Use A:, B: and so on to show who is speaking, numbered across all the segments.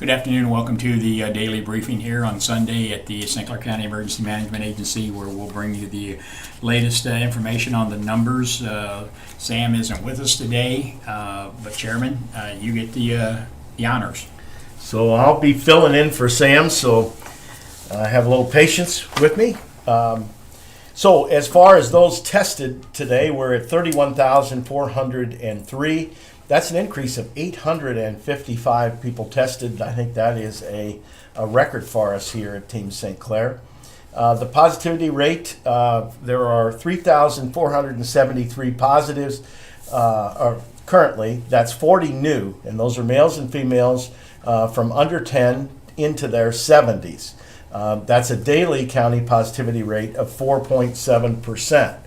A: Good afternoon and welcome to the daily briefing here on Sunday at the St. Clair County Emergency Management Agency, where we'll bring you the latest information on the numbers. Sam isn't with us today, but Chairman, you get the honors.
B: So I'll be filling in for Sam, so have a little patience with me. So as far as those tested today, we're at 31,403. That's an increase of 855 people tested. I think that is a record for us here at Team St. Clair. The positivity rate, there are 3,473 positives currently. That's 40 new, and those are males and females from under 10 into their 70s. That's a daily county positivity rate of 4.7%.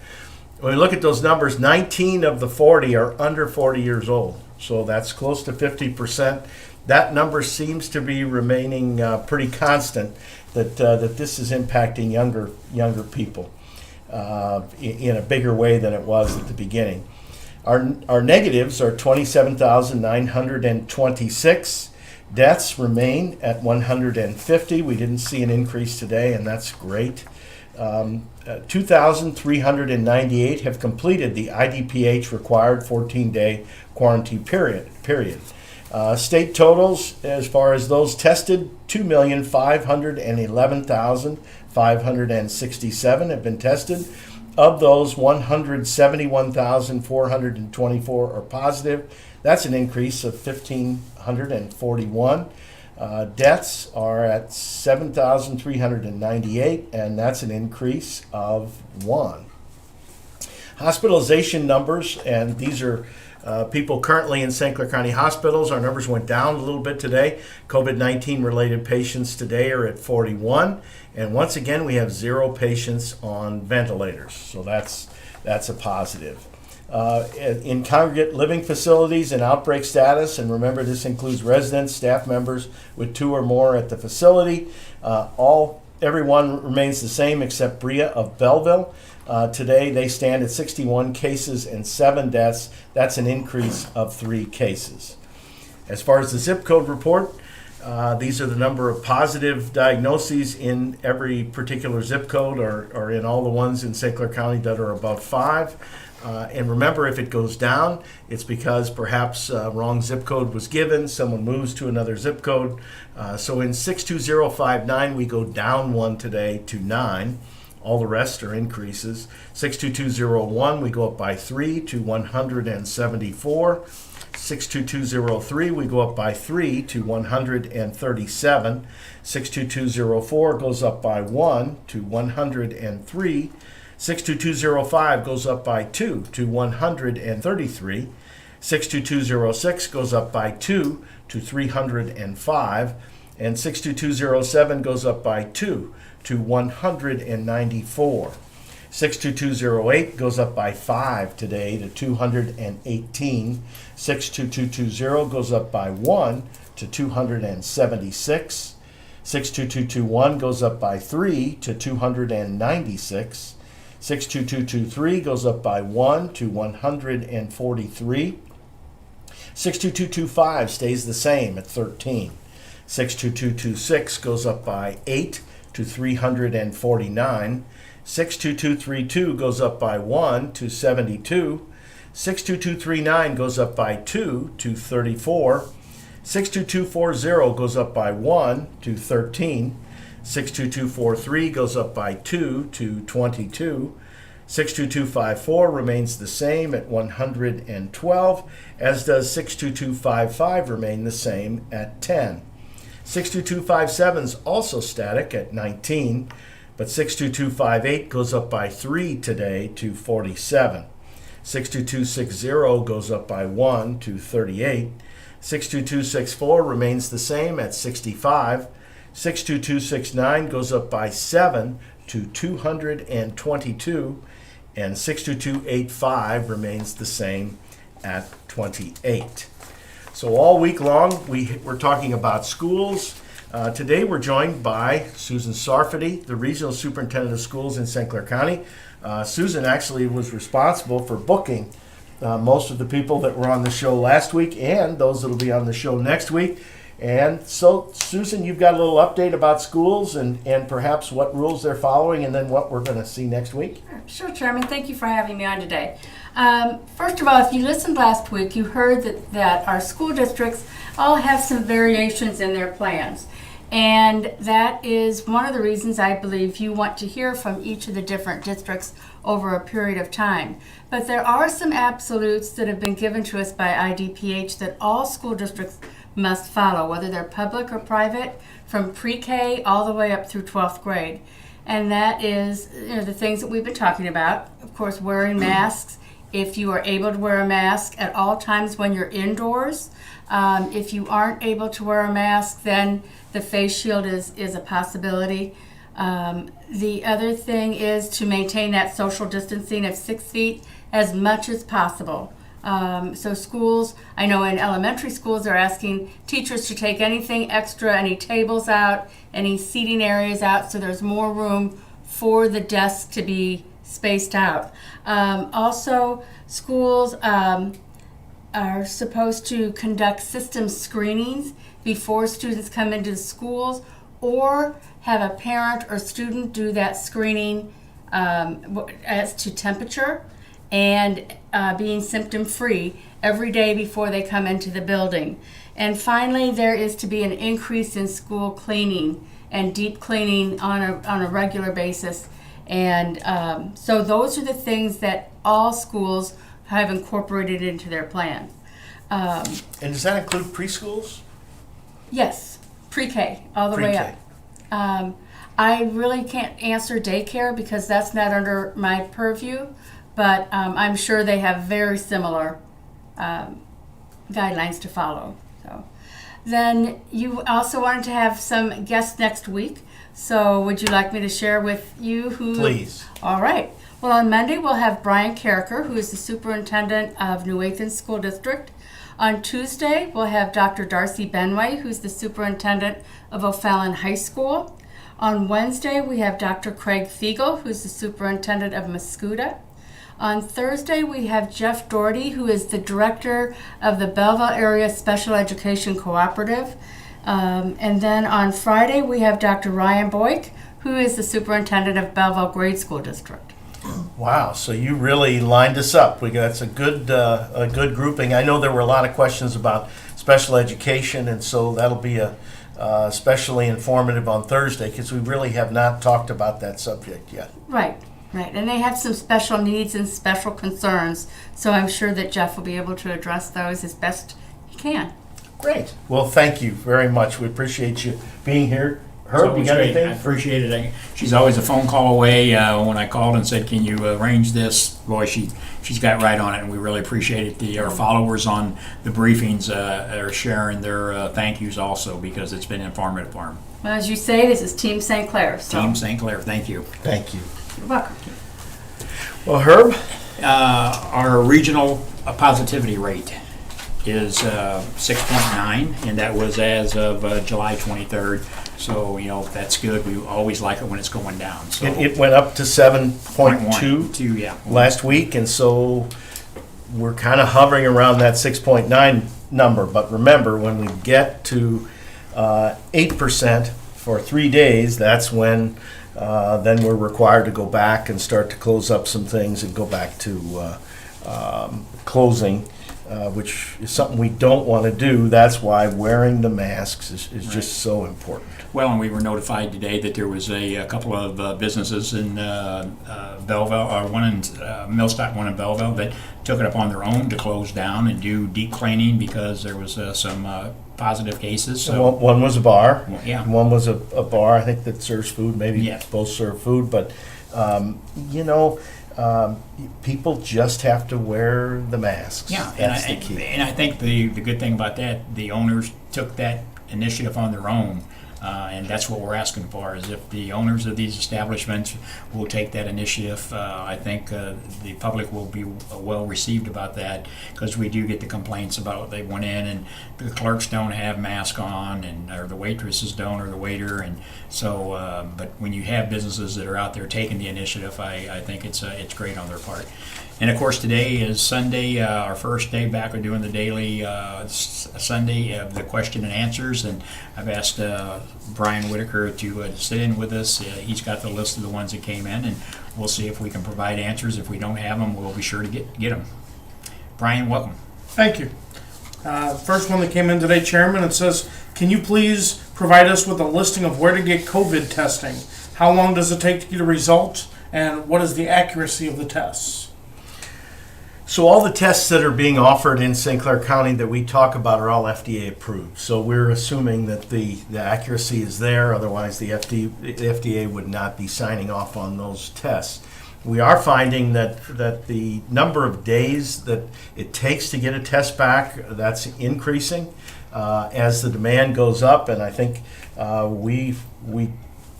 B: When we look at those numbers, 19 of the 40 are under 40 years old. So that's close to 50%. That number seems to be remaining pretty constant, that this is impacting younger people in a bigger way than it was at the beginning. Our negatives are 27,926. Deaths remain at 150. We didn't see an increase today, and that's great. 2,398 have completed the IDPH required 14-day quarantine period. State totals, as far as those tested, 2,511,567 have been tested. Of those, 171,424 are positive. That's an increase of 1,541. Deaths are at 7,398, and that's an increase of 1. Hospitalization numbers, and these are people currently in St. Clair County hospitals. Our numbers went down a little bit today. COVID-19 related patients today are at 41, and once again we have 0 patients on ventilators, so that's a positive. In congregate living facilities and outbreak status, and remember this includes residents, staff members with 2 or more at the facility. Everyone remains the same except Bria of Belleville. Today they stand at 61 cases and 7 deaths. That's an increase of 3 cases. As far as the zip code report, these are the number of positive diagnoses in every particular zip code, or in all the ones in St. Clair County that are above 5. And remember, if it goes down, it's because perhaps wrong zip code was given, someone moves to another zip code. So in 62059, we go down 1 today to 9. All the rest are increases. 62201, we go up by 3 to 174. 62203, we go up by 3 to 137. 62204 goes up by 1 to 103. 62205 goes up by 2 to 133. 62206 goes up by 2 to 305. And 62207 goes up by 2 to 194. 62208 goes up by 5 today to 218. 62220 goes up by 1 to 276. 62221 goes up by 3 to 296. 62223 goes up by 1 to 143. 62225 stays the same at 13. 62226 goes up by 8 to 349. 62232 goes up by 1 to 72. 62239 goes up by 2 to 34. 62240 goes up by 1 to 13. 62243 goes up by 2 to 22. 62254 remains the same at 112, as does 62255 remain the same at 10. 62257 is also static at 19, but 62258 goes up by 3 today to 47. 62260 goes up by 1 to 38. 62264 remains the same at 65. 62269 goes up by 7 to 222, and 62285 remains the same at 28. So all week long we're talking about schools. Today we're joined by Susan Sarfati, the Regional Superintendent of Schools in St. Clair County. Susan actually was responsible for booking most of the people that were on the show last week and those that will be on the show next week. And so, Susan, you've got a little update about schools and perhaps what rules they're following and then what we're going to see next week.
C: Sure, Chairman. Thank you for having me on today. First of all, if you listened last week, you heard that our school districts all have some variations in their plans. And that is one of the reasons I believe you want to hear from each of the different districts over a period of time. But there are some absolutes that have been given to us by IDPH that all school districts must follow, whether they're public or private, from pre-K all the way up through 12th grade. And that is the things that we've been talking about. Of course, wearing masks. If you are able to wear a mask at all times when you're indoors. If you aren't able to wear a mask, then the face shield is a possibility. The other thing is to maintain that social distancing of 6 feet as much as possible. So schools, I know in elementary schools, they're asking teachers to take anything extra, any tables out, any seating areas out, so there's more room for the desks to be spaced out. Also, schools are supposed to conduct system screenings before students come into the schools, or have a parent or student do that screening as to temperature and being symptom-free every day before they come into the building. And finally, there is to be an increase in school cleaning and deep cleaning on a regular basis. And so those are the things that all schools have incorporated into their plan.
B: And does that include preschools?
C: Yes, pre-K, all the way up. I really can't answer daycare because that's not under my purview, but I'm sure they have very similar guidelines to follow. So, then you also wanted to have some guests next week. So would you like me to share with you who?
B: Please.
C: All right. Well, on Monday we'll have Brian Carricker, who is the superintendent of New Athens School District. On Tuesday we'll have Dr. Darcy Benway, who's the superintendent of O'Fallon High School. On Wednesday we have Dr. Craig Fiegel, who's the superintendent of Mascoutah. On Thursday, we have Jeff Doherty, who is the director of the Belleville Area Special Education Cooperative. And then on Friday, we have Dr. Ryan Boyk, who is the superintendent of Belleville Grade School District.
B: Wow, so you really lined us up. That's a good grouping. I know there were a lot of questions about special education, and so that'll be especially informative on Thursday because we really have not talked about that subject yet.
C: Right. Right, and they have some special needs and special concerns, so I'm sure that Jeff will be able to address those as best he can.
B: Great. Well, thank you very much. We appreciate you being here. Herb, you got
A: I
B: anything?
A: appreciate it. She's always a phone call away. When I called and said, "Can you arrange this?" Boy, she's got right on it, and we really appreciate it. Our followers on the briefings are sharing their thank yous also because it's been informative for them.
C: Well, as you say, this is Team St. Clair. So.
A: Team St. Clair, thank you.
B: Thank you.
C: You're welcome.
B: Well, Herb?
A: Our regional positivity rate is 6.9, and that was as of July 23rd. So, that's good. We always like it when it's going down. So
B: It went up to 7.2
A: yeah.
B: last week, and so we're kind of hovering around that 6.9 number. But remember, when we get to 8% for 3 days, that's when then we're required to go back and start to close up some things and go back to closing, which is something we don't want to do. That's why wearing the masks is just so important.
A: Well, and we were notified today that there was a couple of businesses in Belleville, or one in Millstock, one in Belleville, that took it upon their own to close down and do deep cleaning because there was some positive cases. So
B: One was a bar.
A: Well, yeah.
B: One was a bar, I think, that serves food. Maybe
A: Yes.
B: both serve food. But, people just have to wear the masks.
A: yeah,
B: That's the key.
A: and I think the good thing about that, the owners took that initiative on their own. And that's what we're asking for, is if the owners of these establishments will take that initiative, I think the public will be well received about that, because we do get the complaints about they went in and the clerks don't have masks on, or the waitresses don't, or the waiter, and so. But when you have businesses that are out there taking the initiative, I think it's great on their part. And of course, today is Sunday, our first day back. We're doing the daily Sunday of the question and answers, and I've asked Brian Whitaker to sit in with us. He's got the list of the ones that came in, and we'll see if we can provide answers. If we don't have them, we'll be sure to get them. Brian, welcome.
D: Thank you. First one that came in today, Chairman, it says, can you please provide us with a listing of where to get COVID testing? How long does it take to get a result? And what is the accuracy of the tests?
B: So all the tests that are being offered in St. Clair County that we talk about are all FDA approved. So we're assuming that the accuracy is there, otherwise the FDA would not be signing off on those tests. We are finding that the number of days that it takes to get a test back, that's increasing as the demand goes up. And I think we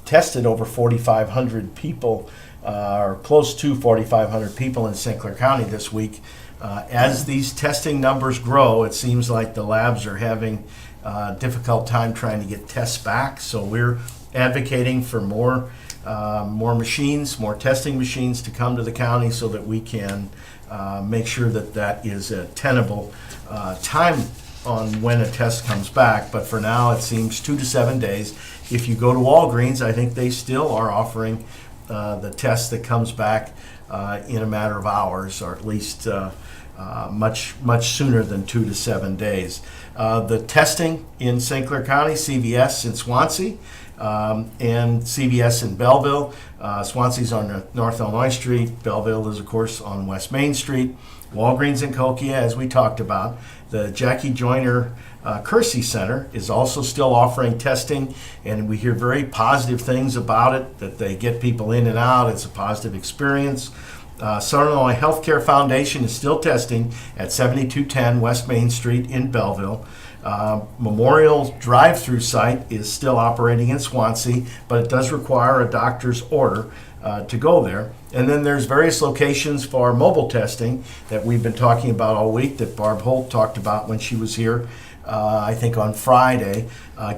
B: tested over 4,500 people, or close to 4,500 people in St. Clair County this week. As these testing numbers grow, it seems like the labs are having a difficult time trying to get tests back. So we're advocating for more machines, more testing machines to come to the county so that we can make sure that is a tenable time on when a test comes back. But for now, it seems 2 to 7 days. If you go to Walgreens, I think they still are offering the test that comes back in a matter of hours, or at least much sooner than 2 to 7 days. The testing in St. Clair County, CVS in Swansea, and CVS in Belleville. Swansea's on North Illinois Street. Belleville is, of course, on West Main Street. Walgreens in Kokia, as we talked about. The Jackie Joyner Kersey Center is also still offering testing, and we hear very positive things about it, that they get people in and out. It's a positive experience. Southern Illinois Healthcare Foundation is still testing at 7210 West Main Street in Belleville. Memorial drive-through site is still operating in Swansea, but it does require a doctor's order to go there. And then there's various locations for mobile testing that we've been talking about all week, that Barb Holt talked about when she was here, I think on Friday,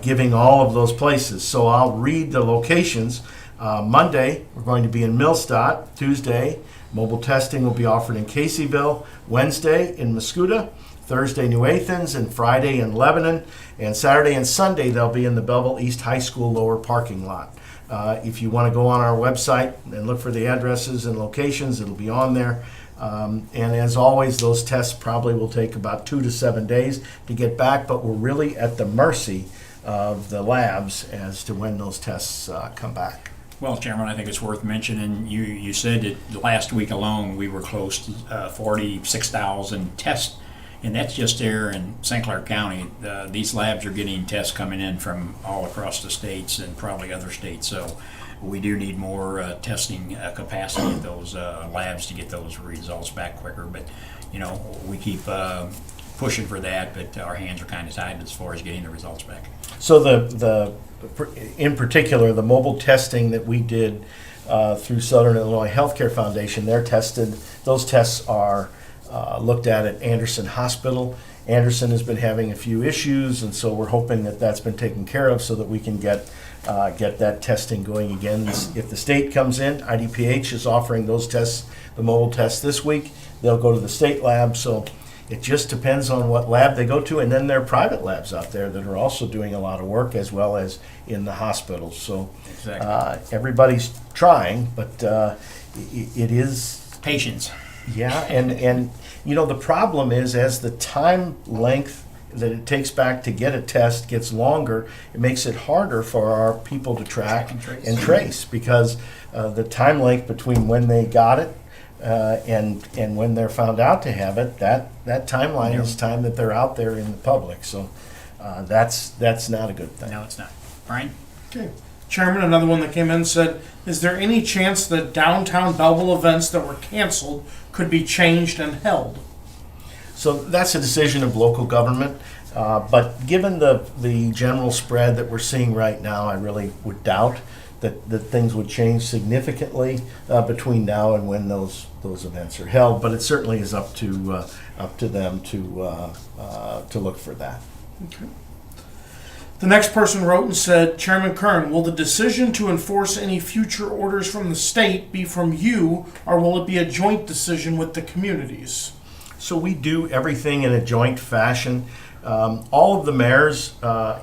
B: giving all of those places. So I'll read the locations. Monday, we're going to be in Millstadt. Tuesday, mobile testing will be offered in Caseyville. Wednesday, in Mascoutah. Thursday, New Athens, and Friday in Lebanon. And Saturday and Sunday, they'll be in the Belleville East High School lower parking lot. If you want to go on our website and look for the addresses and locations, it'll be on there. And as always, those tests probably will take about 2 to 7 days to get back, but we're really at the mercy of the labs as to when those tests come back.
A: Well, Chairman, I think it's worth mentioning, you said that last week alone we were close to 46,000 tests. And that's just there in St. Clair County. These labs are getting tests coming in from all across the states and probably other states. So we do need more testing capacity at those labs to get those results back quicker. But, we keep pushing for that, but our hands are kind of tied as far as getting the results back.
B: So in particular, the mobile testing that we did through Southern Illinois Healthcare Foundation, they're tested. Those tests are looked at Anderson Hospital. Anderson has been having a few issues, and so we're hoping that that's been taken care of so that we can get that testing going again. If the state comes in, IDPH is offering those tests, the mobile tests this week. They'll go to the state lab, so it just depends on what lab they go to, and then there are private labs out there that are also doing a lot of work, as well as in the hospitals. So
A: Exactly.
B: Everybody's trying, but it is
A: Patience.
B: yeah, and the problem is, as the time length that it takes back to get a test gets longer, it makes it harder for our people to track and trace, because the time length between when they got it and when they're found out to have it, that timeline is time that they're out there in the public. So that's not a good thing.
A: No, it's not. Brian?
D: Okay. Chairman, another one that came in said, is there any chance that downtown Belleville events that were canceled could be changed and held?
B: So that's a decision of local government, but given the general spread that we're seeing right now, I really would doubt that things would change significantly between now and when those events are held. But it certainly is up to them to look for that.
D: Okay. The next person wrote and said, Chairman Kern, will the decision to enforce any future orders from the state be from you, or will it be a joint decision with the communities?
B: So we do everything in a joint fashion. All of the mayors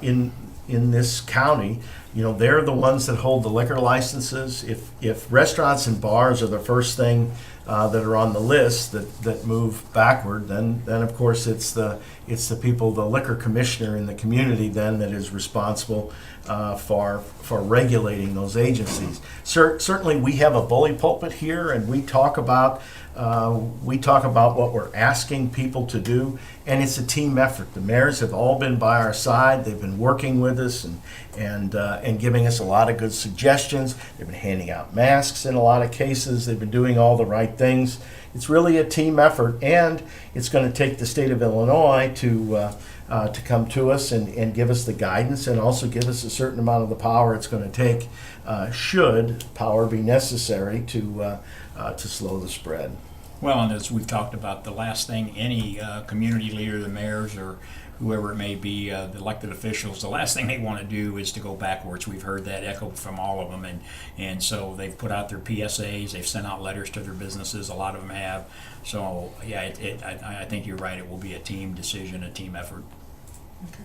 B: in this county, they're the ones that hold the liquor licenses. If restaurants and bars are the first thing that are on the list that move backward, then of course it's the people, the liquor commissioner in the community then that is responsible for regulating those agencies. Certainly we have a bully pulpit here, and we talk about what we're asking people to do, and it's a team effort. The mayors have all been by our side. They've been working with us and giving us a lot of good suggestions. They've been handing out masks in a lot of cases. They've been doing all the right things. It's really a team effort, and it's going to take the state of Illinois to come to us and give us the guidance, and also give us a certain amount of the power it's going to take, should power be necessary to slow the spread.
A: Well, and as we've talked about, the last thing any community leader, the mayors or whoever it may be, the elected officials, the last thing they want to do is to go backwards. We've heard that echoed from all of them, and so they've put out their PSAs, they've sent out letters to their businesses, a lot of them have. So yeah, I think you're right, it will be a team decision, a team effort.
D: Okay.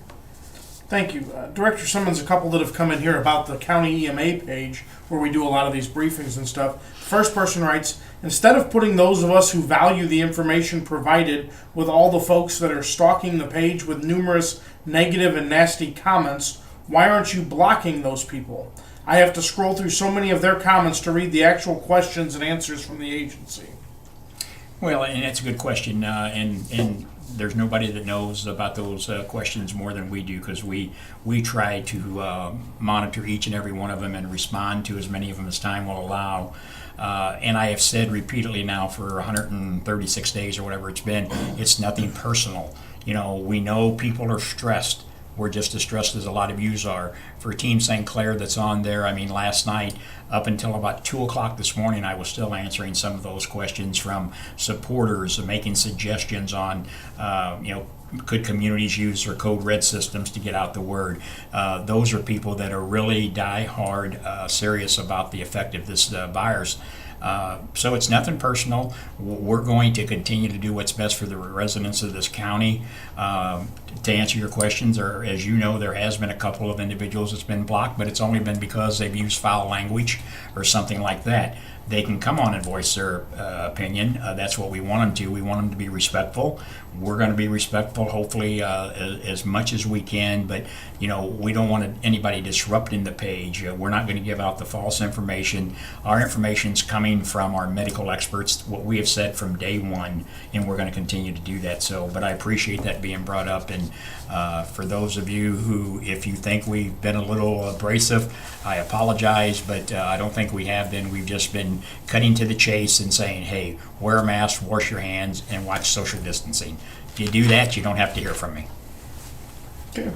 D: Thank you. Director Simmons, a couple that have come in here about the county EMA page where we do a lot of these briefings and stuff. First person writes, instead of putting those of us who value the information provided with all the folks that are stalking the page with numerous negative and nasty comments, why aren't you blocking those people? I have to scroll through so many of their comments to read the actual questions and answers from the agency.
A: Well, and that's a good question, and there's nobody that knows about those questions more than we do, because we try to monitor each and every one of them and respond to as many of them as time will allow. And I have said repeatedly now for 136 days or whatever it's been, it's nothing personal. We know people are stressed. We're just as stressed as a lot of yous are. For Team St. Clair that's on there, last night up until about 2 o'clock this morning, I was still answering some of those questions from supporters, making suggestions on, could communities use their code red systems to get out the word. Those are people that are really die-hard serious about the effect of this virus. So it's nothing personal. We're going to continue to do what's best for the residents of this county. To answer your questions, or as you know, there has been a couple of individuals that's been blocked, but it's only been because they've used foul language or something like that. They can come on and voice their opinion. That's what we want them to. We want them to be respectful. We're going to be respectful, hopefully, as much as we can. But, we don't want anybody disrupting the page. We're not going to give out the false information. Our information's coming from our medical experts, what we have said from day one, and we're going to continue to do that. But I appreciate that being brought up. And for those of you who, if you think we've been a little abrasive, I apologize, but I don't think we have been. We've just been cutting to the chase and saying, hey, wear a mask, wash your hands, and watch social distancing. If you do that, you don't have to hear from me.
D: Okay.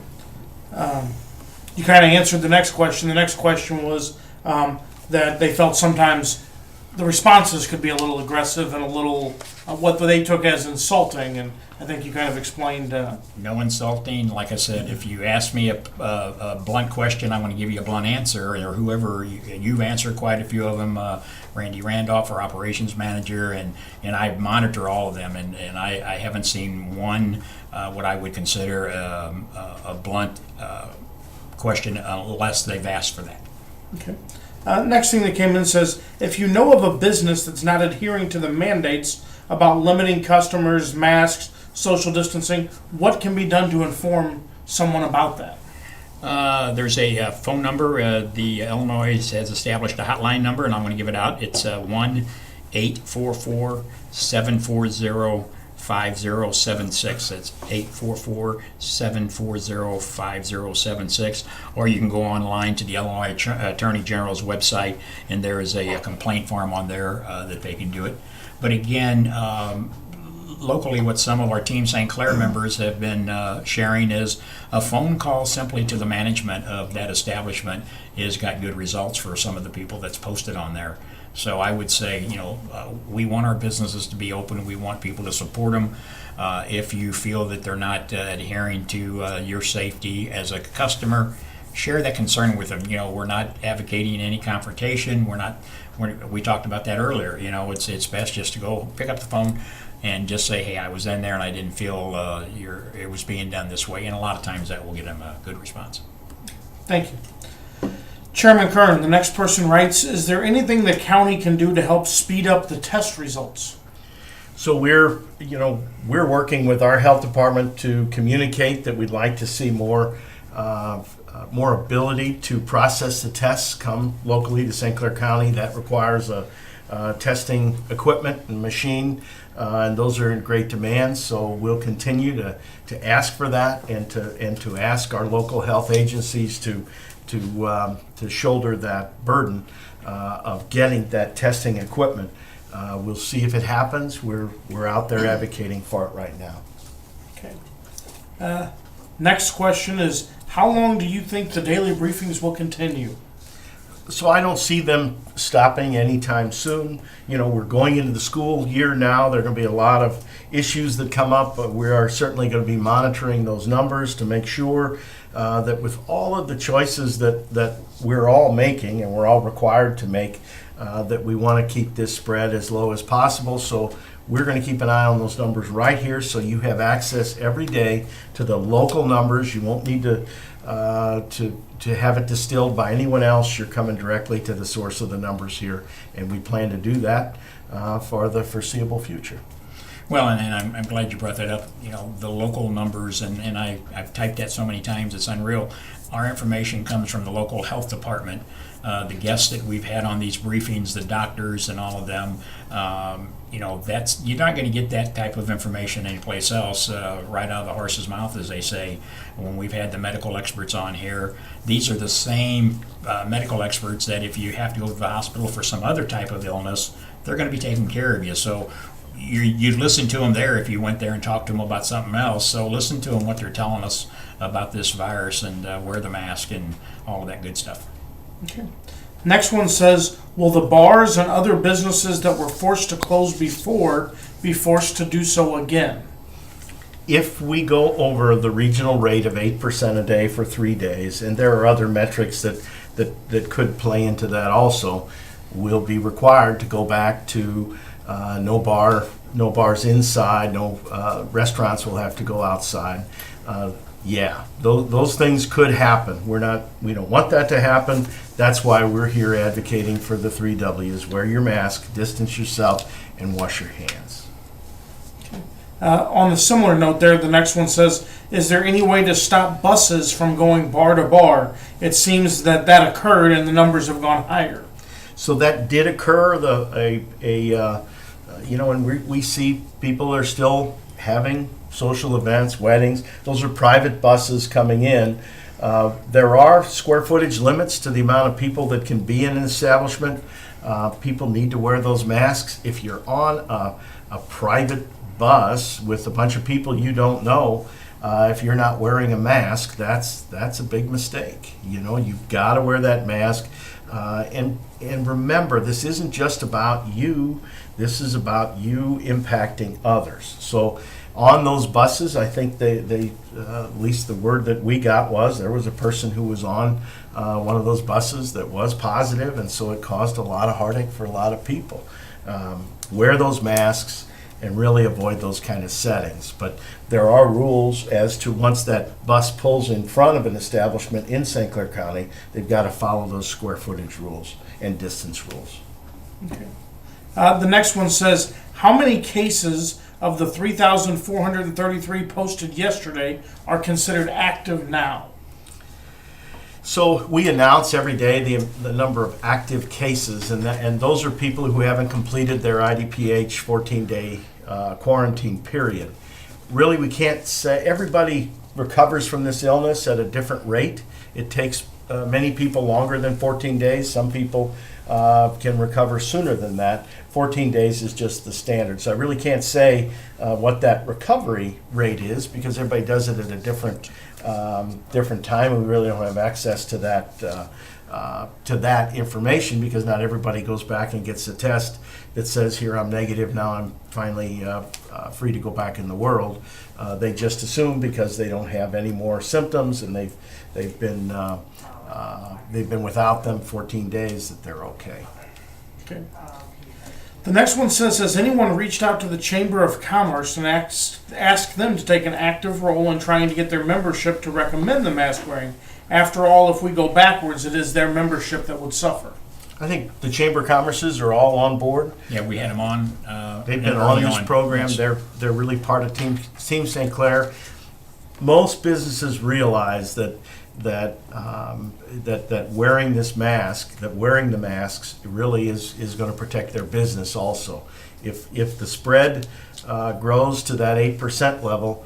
D: You kind of answered the next question. The next question was that they felt sometimes the responses could be a little aggressive and a little what they took as insulting, and I think you kind of explained.
A: No insulting. Like I said, if you ask me a blunt question, I'm going to give you a blunt answer, or whoever, you've answered quite a few of them, Randy Randolph, our operations manager, and I monitor all of them, and I haven't seen one what I would consider a blunt question unless they've asked for that.
D: Okay. Next thing that came in says, if you know of a business that's not adhering to the mandates about limiting customers, masks, social distancing, what can be done to inform someone about that?
A: There's a phone number. The Illinois has established a hotline number, and I'm going to give it out. It's 1-844-740-5076. That's 844-740-5076. Or you can go online to the Illinois Attorney General's website, and there is a complaint form on there that they can do it. But again, locally, what some of our Team St. Clair members have been sharing is a phone call simply to the management of that establishment has got good results for some of the people that's posted on there. So I would say, we want our businesses to be open. We want people to support them. If you feel that they're not adhering to your safety as a customer, share that concern with them. We're not advocating any confrontation. We talked about that earlier. It's best just to go pick up the phone and just say, hey, I was in there and I didn't feel it was being done this way. And a lot of times that will get them a good response.
D: Thank you. Chairman Kern, the next person writes, is there anything the county can do to help speed up the test results?
B: So we're working with our health department to communicate that we'd like to see more ability to process the tests come locally to St. Clair County. That requires a testing equipment and machine, and those are in great demand. So we'll continue to ask for that and to ask our local health agencies to shoulder that burden of getting that testing equipment. We'll see if it happens. We're out there advocating for it right now.
D: Okay. Next question is, how long do you think the daily briefings will continue?
B: So I don't see them stopping anytime soon. We're going into the school year now. There are going to be a lot of issues that come up, but we are certainly going to be monitoring those numbers to make sure that with all of the choices that we're all making and we're all required to make, that we want to keep this spread as low as possible. So we're going to keep an eye on those numbers right here, so you have access every day to the local numbers. You won't need to have it distilled by anyone else. You're coming directly to the source of the numbers here, and we plan to do that for the foreseeable future.
A: Well, and I'm glad you brought that up. The local numbers, and I've typed that so many times, it's unreal. Our information comes from the local health department. The guests that we've had on these briefings, the doctors and all of them, you're not going to get that type of information anyplace else, right out of the horse's mouth, as they say. When we've had the medical experts on here, these are the same medical experts that if you have to go to the hospital for some other type of illness, they're going to be taking care of you. So you'd listen to them there if you went there and talked to them about something else. So listen to them, what they're telling us about this virus, and wear the mask and all of that good stuff.
D: Okay. Next one says, will the bars and other businesses that were forced to close before be forced to do so again?
B: If we go over the regional rate of 8% a day for 3 days, and there are other metrics that could play into that also, we'll be required to go back to no bars inside, no restaurants will have to go outside. Those things could happen. We don't want that to happen. That's why we're here advocating for the 3 W's: wear your mask, distance yourself, and wash your hands.
D: On a similar note there, the next one says, is there any way to stop buses from going bar to bar? It seems that occurred and the numbers have gone higher.
B: So that did occur. And we see people are still having social events, weddings. Those are private buses coming in. There are square footage limits to the amount of people that can be in an establishment. People need to wear those masks. If you're on a private bus with a bunch of people you don't know, if you're not wearing a mask, that's a big mistake. You've got to wear that mask. And remember, this isn't just about you. This is about you impacting others. So on those buses, I think they at least the word that we got was there was a person who was on one of those buses that was positive, and so it caused a lot of heartache for a lot of people. Wear those masks and really avoid those kind of settings. But there are rules as to once that bus pulls in front of an establishment in St. Clair County, they've got to follow those square footage rules and distance rules.
D: Okay. The next one says, how many cases of the 3,433 posted yesterday are considered active now?
B: So we announce every day the number of active cases, and those are people who haven't completed their IDPH 14-day quarantine period. Really, we can't say everybody recovers from this illness at a different rate. It takes many people longer than 14 days. Some people can recover sooner than that. 14 days is just the standard. So I really can't say what that recovery rate is because everybody does it at a different time. We really don't have access to that to that information, because not everybody goes back and gets a test that says, here, I'm negative, now I'm finally free to go back in the world. They just assume, because they don't have any more symptoms and they've been without them 14 days, that they're okay.
D: Okay. The next one says, has anyone reached out to the Chamber of Commerce and asked them to take an active role in trying to get their membership to recommend the mask wearing? After all, if we go backwards, it is their membership that would suffer.
B: I think the Chamber of Commerces are all on board.
A: Yeah, we had them on.
B: They've been on this program.
A: Yes.
B: They're really part of Team St. Clair. Most businesses realize that wearing this mask, that wearing the masks, really is going to protect their business also. If the spread grows to that 8% level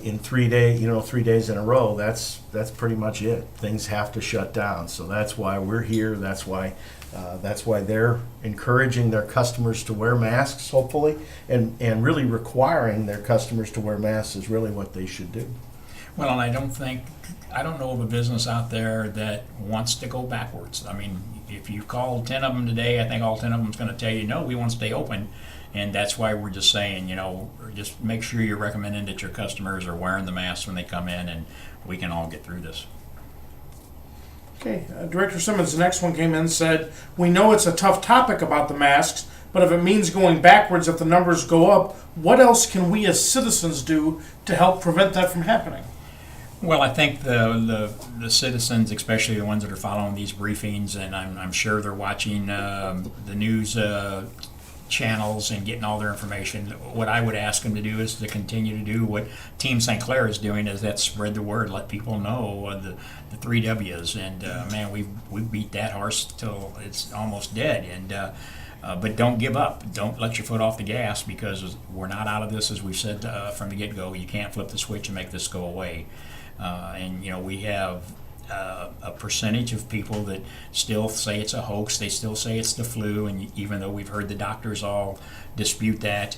B: in 3 days, 3 days in a row, that's pretty much it. Things have to shut down. So that's why we're here. That's why they're encouraging their customers to wear masks, hopefully, and really requiring their customers to wear masks is really what they should do.
A: Well, and I don't know of a business out there that wants to go backwards. I mean, if you call 10 of them today, I think all 10 of them is going to tell you, no, we want to stay open. And that's why we're just saying, just make sure you're recommending that your customers are wearing the masks when they come in, and we can all get through this.
D: Okay, Director Simmons, the next one came in and said, we know it's a tough topic about the masks, but if it means going backwards, if the numbers go up, what else can we as citizens do to help prevent that from happening?
A: Well, I think the citizens, especially the ones that are following these briefings, and I'm sure they're watching the news channels and getting all their information. What I would ask them to do is to continue to do what Team St. Clair is doing, is that spread the word, let people know the 3 W's. And man, we beat that horse till it's almost dead. And but don't give up. Don't let your foot off the gas, because we're not out of this, as we've said from the get-go. You can't flip the switch and make this go away. And we have a percentage of people that still say it's a hoax. They still say it's the flu, and even though we've heard the doctors all dispute that,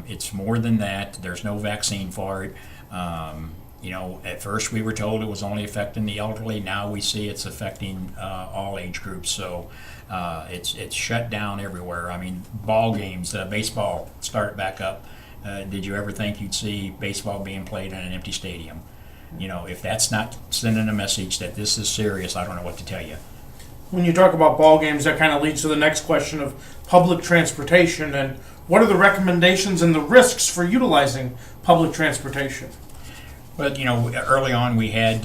A: it's more than that. There's no vaccine for it. At first we were told it was only affecting the elderly. Now we see it's affecting all age groups. So it's shut down everywhere. I mean, ball games, baseball started back up. Did you ever think you'd see baseball being played in an empty stadium? If that's not sending a message that this is serious, I don't know what to tell you.
D: When you talk about ball games, that kind of leads to the next question of public transportation, and what are the recommendations and the risks for utilizing public transportation?
A: Well, early on we had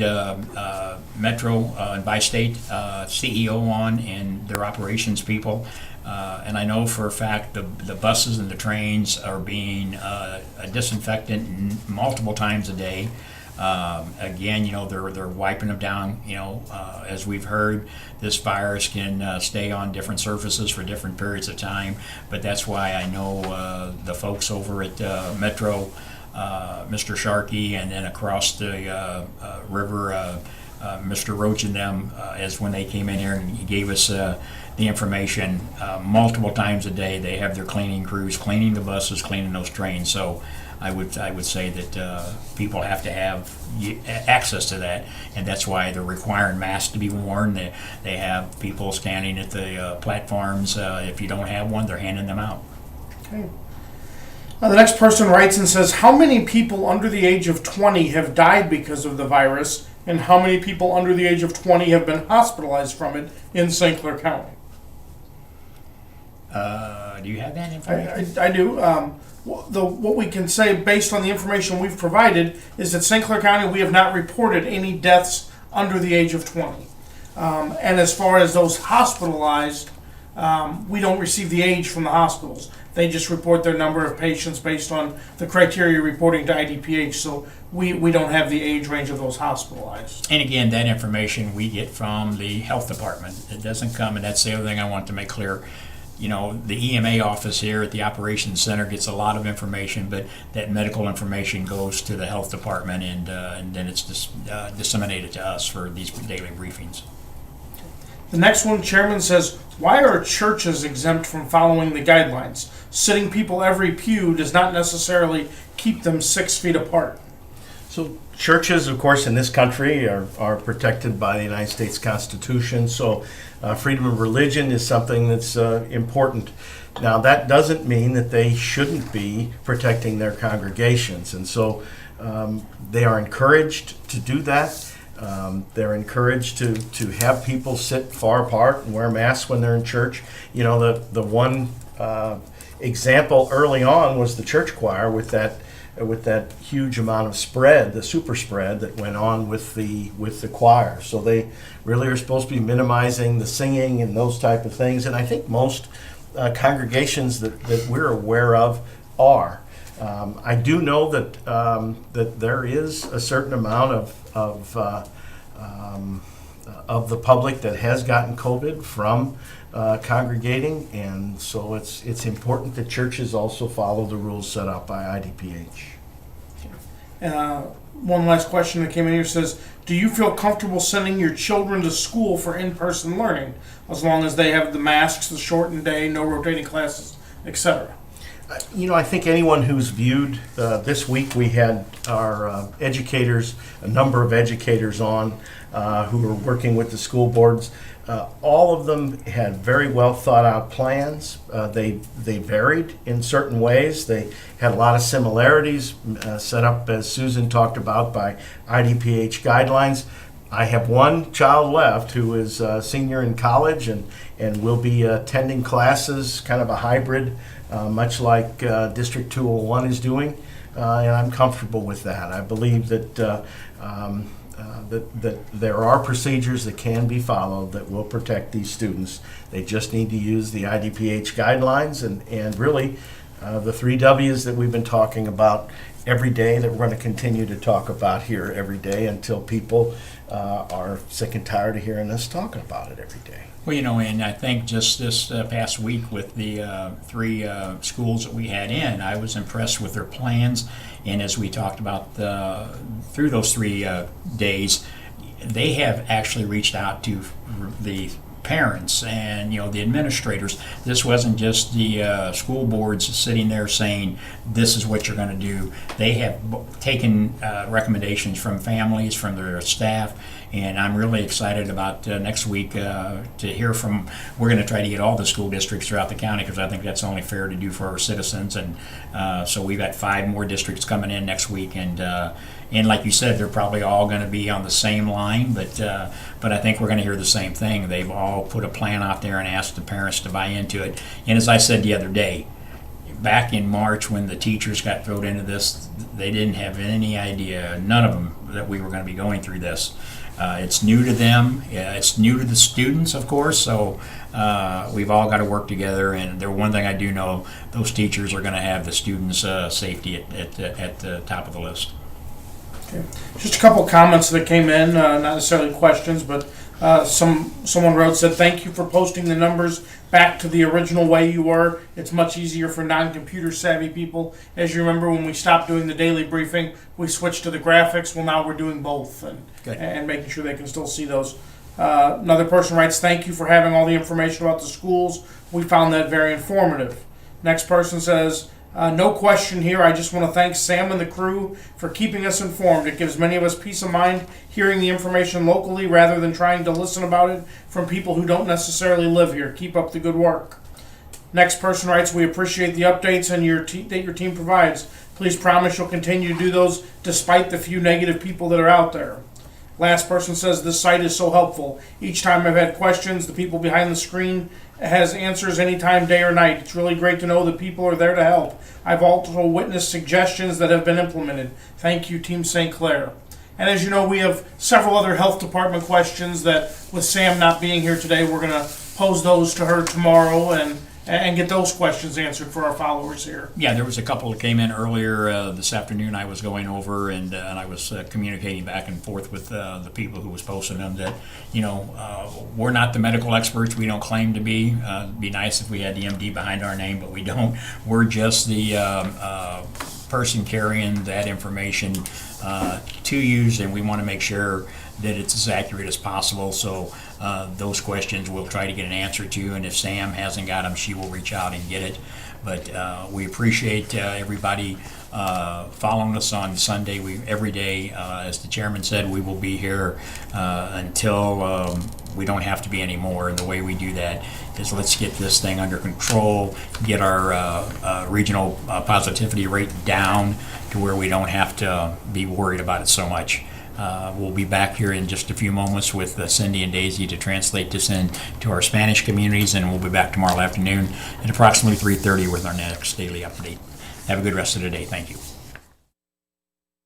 A: Metro and Bi-State CEO on and their operations people. And I know for a fact the buses and the trains are being disinfected multiple times a day. Again, they're wiping them down. As we've heard, this virus can stay on different surfaces for different periods of time. But that's why I know the folks over at Metro, Mr. Sharkey, and then across the river, Mr. Roach and them, as when they came in here and he gave us the information multiple times a day. They have their cleaning crews cleaning the buses, cleaning those trains. So I would say that people have to have access to that, and that's why they're requiring masks to be worn. They have people standing at the platforms. If you don't have one, they're handing them out.
D: Okay. The next person writes and says, how many people under the age of 20 have died because of the virus, and how many people under the age of 20 have been hospitalized from it in St. Clair County?
A: Do you have that information?
D: I do. What we can say based on the information we've provided is that St. Clair County, we have not reported any deaths under the age of 20. And as far as those hospitalized, we don't receive the age from the hospitals. They just report their number of patients based on the criteria reporting to IDPH. So we don't have the age range of those hospitalized.
A: And again, that information we get from the health department. It doesn't come, and that's the other thing I want to make clear. The EMA office here at the operations center gets a lot of information, but that medical information goes to the health department, and then it's disseminated to us for these daily briefings.
D: The next one, Chairman says, why are churches exempt from following the guidelines? Sitting people every pew does not necessarily keep them 6 feet apart.
B: So churches, of course, in this country are protected by the United States Constitution, so freedom of religion is something that's important. Now, that doesn't mean that they shouldn't be protecting their congregations, and so they are encouraged to do that. They're encouraged to have people sit far apart and wear masks when they're in church. You know, the one example early on was the church choir with that huge amount of spread, the super spread that went on with the choir. So they really are supposed to be minimizing the singing and those type of things. And I think most congregations that we're aware of are. I do know that there is a certain amount of the public that has gotten COVID from congregating, and so it's important that churches also follow the rules set out by IDPH.
D: One last question that came in here says, do you feel comfortable sending your children to school for in-person learning, as long as they have the masks, the shortened day, no rotating classes, etc.?
B: You know, I think anyone who's viewed, this week we had our educators, a number of educators on who were working with the school boards. All of them had very well thought out plans. They varied in certain ways. They had a lot of similarities set up, as Susan talked about, by IDPH guidelines. I have one child left who is a senior in college and will be attending classes, kind of a hybrid, much like District 201 is doing, and I'm comfortable with that. I believe that that there are procedures that can be followed that will protect these students. They just need to use the IDPH guidelines and really the 3 W's that we've been talking about every day, that we're going to continue to talk about here every day until people are sick and tired of hearing us talking about it every day.
A: Well, you know, and I think just this past week with the 3 schools that we had in, I was impressed with their plans. And as we talked about through those 3 days, they have actually reached out to the parents and, you know, the administrators. This wasn't just the school boards sitting there saying this is what you're going to do. They have taken recommendations from families, from their staff, and I'm really excited about next week to hear from. We're going to try to get all the school districts throughout the county, because I think that's only fair to do for our citizens. And so we've got 5 more districts coming in next week, and like you said, they're probably all going to be on the same line, but I think we're going to hear the same thing. They've all put a plan out there and asked the parents to buy into it. And as I said the other day, back in March when the teachers got thrown into this, they didn't have any idea, none of them, that we were going to be going through this. It's new to them. It's new to the students, of course, so we've all got to work together. And one thing I do know, those teachers are going to have the students' safety at the top of the list.
D: Okay. Just a couple of comments that came in, not necessarily questions, but someone wrote, said, thank you for posting the numbers back to the original way you were. It's much easier for non-computer savvy people. As you remember, when we stopped doing the daily briefing, we switched to the graphics. Well, now we're doing both and making sure they can still see those. Another person writes, thank you for having all the information about the schools. We found that very informative. Next person says, no question here. I just want to thank Sam and the crew for keeping us informed. It gives many of us peace of mind hearing the information locally rather than trying to listen about it from people who don't necessarily live here. Keep up the good work. Next person writes, we appreciate the updates and that your team provides. Please promise you'll continue to do those despite the few negative people that are out there. Last person says, this site is so helpful. Each time I've had questions, the people behind the screen has answers anytime, day or night. It's really great to know that people are there to help. I've also witnessed suggestions that have been implemented. Thank you, Team St. Clair. And as you know, we have several other health department questions that, with Sam not being here today, we're going to pose those to her tomorrow and get those questions answered for our followers here.
A: Yeah, there was a couple that came in earlier this afternoon. I was going over and I was communicating back and forth with the people who was posting them that, you know, we're not the medical experts. We don't claim to be. It'd be nice if we had the MD behind our name, but we don't. We're just the person carrying that information to use, and we want to make sure that it's as accurate as possible. So those questions we'll try to get an answer to, and if Sam hasn't got them, she will reach out and get it. But we appreciate everybody following us on Sunday. Every day, as the chairman said, we will be here until we don't have to be anymore. And the way we do that is let's get this thing under control, get our regional positivity rate down to where we don't have to be worried about it so much. We'll be back here in just a few moments with Cindy and Daisy to translate this into our Spanish communities, and we'll be back tomorrow afternoon at approximately 3:30 with our next daily update. Have a good rest of the day. Thank you.